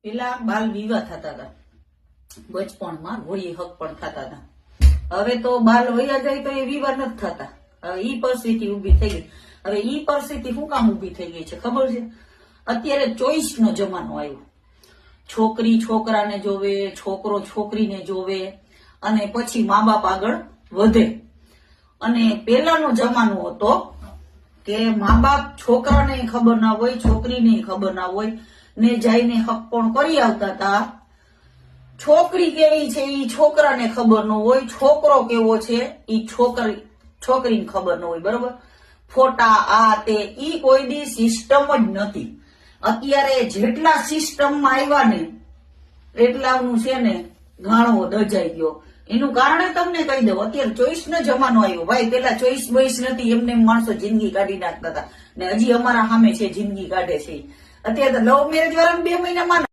પેલા બાલ વિવાહ થતા હતા, બચપણમાં હોળી હક પણ થતા હતા. હવે તો બાલ વયા જાય તો એ વિવાહ નથી થતા. હવે ઈ પરિસ્થિતિ ઉભી થઈ ગઈ. હવે ઈ પરિસ્થિતિ શું કામ ઉભી થઈ ગઈ છે ખબર છે? અત્યારે ચોઈસ નો જમાનો આવ્યો. છોકરી છોકરાને જોવે, છોકરો છોકરીને જોવે અને પછી મા બાપ આગળ વધે. અને પેલાનો જમાનો હતો કે મા બાપ છોકરાને ખબર ના હોય, છોકરીને ખબર ના હોય ને જઈને હક પણ કરી આવતા હતા. છોકરી કેવી છે ઈ છોકરાને ખબર ન હોય, છોકરો કેવો છે ઈ છોકરીને ખબર ન હોય. બરોબર? ફોટા આ તે ઈ કોઈ દી સિસ્ટમ જ નથી. અત્યારે જેટલા સિસ્ટમમાં આવ્યા ને એટલાનું છે ને ઘાણો દજાઈ ગયો. એનું કારણે તમને કહી દઉં, અત્યારે ચોઈસ નો જમાનો આવ્યો. ભાઈ પેલા ચોઈસ બોઈસ નથી, એમને માણસો જિંદગી કાઢી નાખતા હતા ને હજી અમારા સામે છે જિંદગી કાઢે છે. અત્યારે તો લવ મેરેજ વાળા 2 મહિનામાં